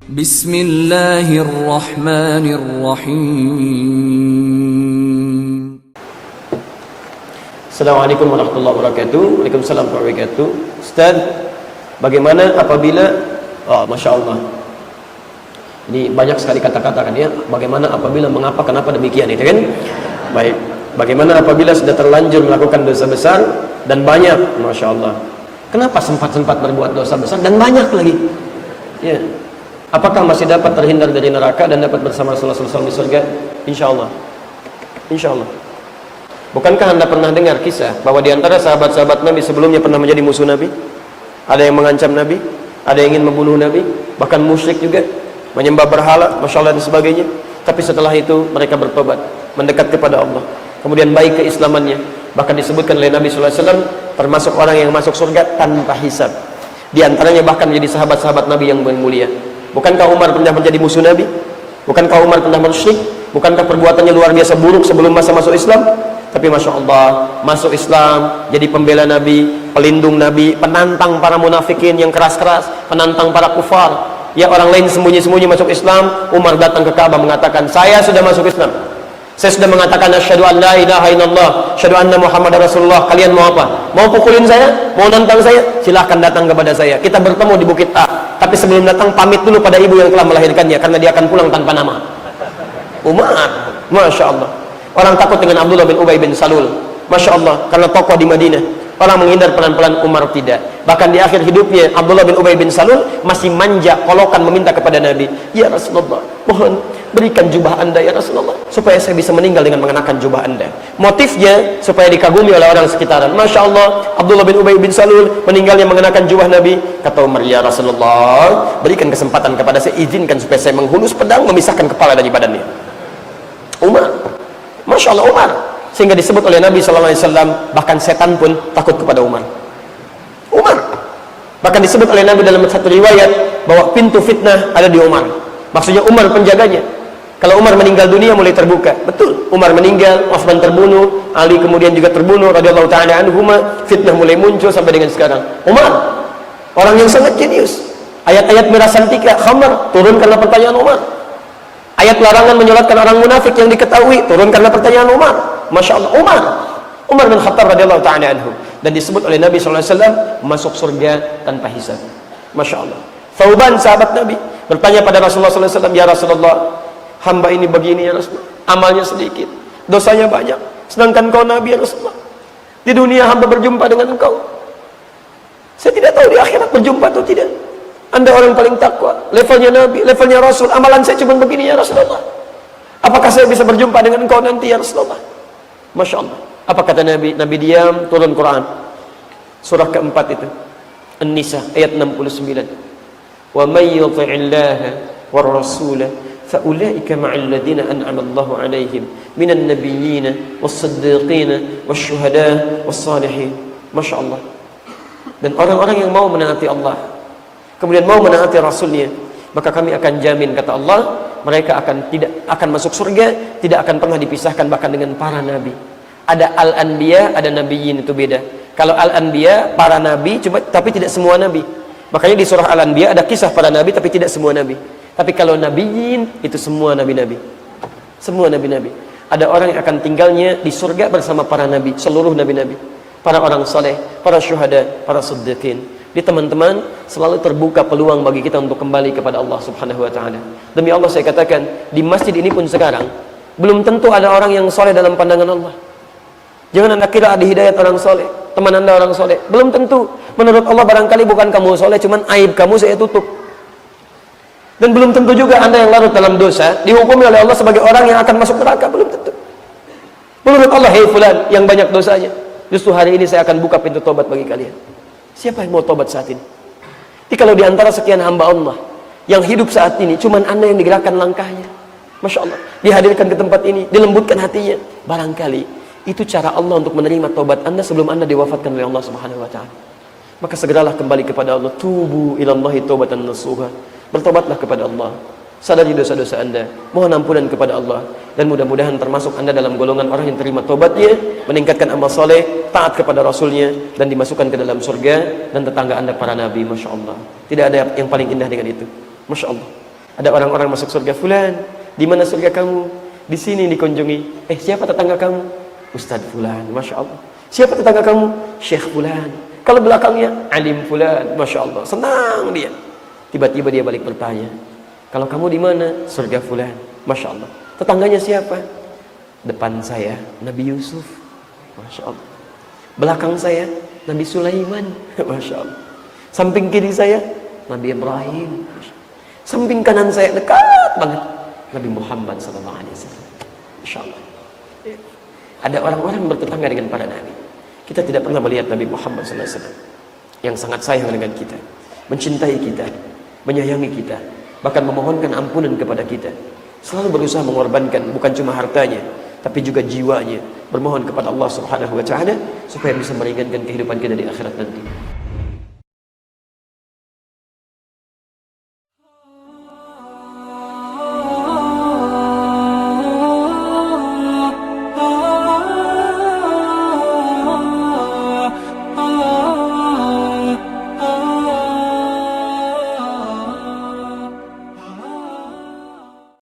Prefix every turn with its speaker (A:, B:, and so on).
A: Bismillahirrahmanirrahim.
B: Assalamualaikum warahmatullahi wabarakatuh. Waalaikumsalam warahmatullahi wabarakatuh. Ustaz, bagaimana apabila Masya Allah, ini banyak sekali kata-kata kan ya. Bagaimana apabila, mengapa, kenapa demikian, itu kan? Baik, bagaimana apabila sudah terlanjur melakukan dosa besar dan banyak, Masya Allah, kenapa sempat-sempat berbuat dosa besar dan banyak lagi ya? Apakah masih dapat terhindar dari neraka dan dapat bersama Rasulullah SAW di surga? Insya Allah, insya Allah. Bukankah Anda pernah dengar kisah bahwa di antara sahabat-sahabat Nabi sebelumnya pernah menjadi musuh Nabi? Ada yang mengancam Nabi, ada yang ingin membunuh Nabi, bahkan musyrik juga, menyembah berhala, Masya Allah dan sebagainya. Tapi setelah itu mereka bertobat, mendekat kepada Allah, kemudian baik keislamannya. Bahkan disebutkan oleh Nabi SAW termasuk orang yang masuk surga tanpa hisab. Di antaranya bahkan menjadi sahabat-sahabat Nabi yang mulia. Bukankah Umar pernah menjadi musuh Nabi? Bukankah Umar pernah musyrik? Bukankah perbuatannya luar biasa buruk sebelum masa masuk Islam? Tapi Masya Allah, masuk Islam, jadi pembela Nabi, pelindung Nabi, penantang para munafikin yang keras-keras, penantang para kufar. Ya, orang lain sembunyi-sembunyi masuk Islam, Umar datang ke Ka'bah mengatakan, saya sudah masuk Islam, saya sudah mengatakan asyhadu an la ilaha illallah, asyhadu anna Muhammadar Rasulullah. Kalian mau apa? Mau pukulin saya? Mau nantang saya? Silahkan datang kepada saya, kita bertemu di Bukit A. Tapi sebelum datang pamit dulu pada ibu yang telah melahirkannya, karena dia akan pulang tanpa nama. Umar, Masya Allah. Orang takut dengan Abdullah bin Ubay bin Salul, Masya Allah, karena tokoh di Madinah. Orang menghindar pelan-pelan, Umar tidak. Bahkan di akhir hidupnya Abdullah bin Ubay bin Salul masih manja, kolokan meminta kepada Nabi, ya Rasulullah, mohon berikan jubah Anda ya Rasulullah, supaya saya bisa meninggal dengan mengenakan jubah Anda. Motifnya supaya dikagumi oleh orang sekitaran. Masya Allah, Abdullah bin Ubay bin Salul meninggalnya mengenakan jubah Nabi. Kata Umar, ya Rasulullah, berikan kesempatan kepada saya, izinkan supaya saya menghunus pedang memisahkan kepala dari badannya. Umar, Masya Allah, Umar. Sehingga disebut oleh Nabi SAW, bahkan setan pun takut kepada Umar. Umar. Bahkan disebut oleh Nabi dalam satu riwayat bahwa pintu fitnah ada di Umar. Maksudnya Umar penjaganya. Kalau Umar meninggal dunia mulai terbuka. Betul, Umar meninggal, Utsman terbunuh, Ali kemudian juga terbunuh radhiyallahu ta'ala anhuma, fitnah mulai muncul sampai dengan sekarang. Umar, orang yang sangat jenius. Ayat-ayat mirasantika, khamar, turun karena pertanyaan Umar. Ayat larangan menyolatkan orang munafik yang diketahui, turun karena pertanyaan Umar. Masya Allah, Umar bin Khattab radhiyallahu ta'ala anhu. Dan disebut oleh Nabi SAW masuk surga tanpa hisab. Masya Allah. Thauban sahabat Nabi bertanya pada Rasulullah SAW, ya Rasulullah, hamba ini begini ya Rasulullah, amalnya sedikit, dosanya banyak, sedangkan kau Nabi ya Rasulullah, di dunia hamba berjumpa dengan engkau, saya tidak tahu di akhirat berjumpa atau tidak. Anda orang paling takwa, levelnya Nabi, levelnya Rasul, amalan saya cuma begini ya Rasulullah, apakah saya bisa berjumpa dengan engkau nanti ya Rasulullah? Masya Allah. Apa kata Nabi? Nabi diam, turun Quran surah keempat itu, An-Nisa ayat 69. Wa may yuti'illaha war rasula fa ulaika ma'al ladzina an'ama Allahu 'alaihim minan nabiyyin was-siddiqin wasyuhada was-salihin. Masya Allah. Dan orang-orang yang mau menaati Allah, kemudian mau menaati Rasulnya, maka kami akan jamin, kata Allah, mereka tidak akan masuk surga, tidak akan pernah dipisahkan bahkan dengan para nabi. Ada al-anbiya, ada nabiyyin, itu beda. Kalau al-anbiya, para nabi, tapi tidak semua nabi. Makanya di surah al-anbiya ada kisah para nabi, tapi tidak semua nabi. Tapi kalau nabiyyin, itu semua nabi-nabi. Semua nabi-nabi. Ada orang yang akan tinggalnya di surga bersama para nabi, seluruh nabi-nabi. Para orang saleh, para syuhada, para siddiqin. Di teman-teman, selalu terbuka peluang bagi kita untuk kembali kepada Allah Subhanahu wa ta'ala. Demi Allah saya katakan, di masjid ini pun sekarang belum tentu ada orang yang soleh dalam pandangan Allah. Jangan anda kira ada hidayat orang soleh, teman anda orang soleh, belum tentu. Menurut Allah barangkali bukan kamu soleh, cuman aib kamu saya tutup. Dan belum tentu juga anda yang larut dalam dosa dihukumi oleh Allah sebagai orang yang akan masuk neraka, belum tentu. Menurut Allah, hei fulan yang banyak dosanya, justru hari ini saya akan buka pintu tobat bagi kalian. Siapa yang mau tobat saat ini? Jadi kalau diantara sekian hamba Allah yang hidup saat ini, cuman anda yang digerakkan langkahnya, Masya Allah, dihadirkan ke tempat ini, dilembutkan hatinya, barangkali itu cara Allah untuk menerima tobat anda sebelum anda diwafatkan oleh Allah Subhanahu wa ta'ala. Maka segeralah kembali kepada Allah. Tubu ilallahi taubatan nasuha. Bertobatlah kepada Allah, sadari dosa-dosa anda, mohon ampunan kepada Allah, dan mudah-mudahan termasuk anda dalam golongan orang yang terima tobatnya, meningkatkan amal soleh, taat kepada Rasulnya, dan dimasukkan ke dalam surga dan tetangga anda para nabi. Masya Allah, tidak ada yang paling indah dengan itu. Masya Allah. Ada orang-orang masuk surga, fulan, di mana surga kamu? Di sini dikunjungi. Siapa tetangga kamu? Ustadz fulan, Masya Allah. Siapa tetangga kamu? Syekh fulan. Kalau belakangnya, alim fulan, Masya Allah. Senang dia. Tiba-tiba dia balik bertanya, kalau kamu di mana? Surga fulan, Masya Allah. Tetangganya siapa? Depan saya, Nabi Yusuf, Masya Allah. Belakang saya, Nabi Sulaiman, Masya Allah. Samping kiri saya, Nabi Ibrahim. Samping kanan saya, dekat banget, Nabi Muhammad SAW. Masya Allah. Ada orang-orang bertetangga dengan para Nabi. Kita tidak pernah melihat Nabi Muhammad SAW yang sangat sayang dengan kita, mencintai kita, menyayangi kita, bahkan memohonkan ampunan kepada kita. Selalu berusaha mengorbankan bukan cuma hartanya, tapi juga jiwanya, bermohon kepada Allah Subhanahu wa taala supaya bisa meringankan kehidupan kita di akhirat nanti.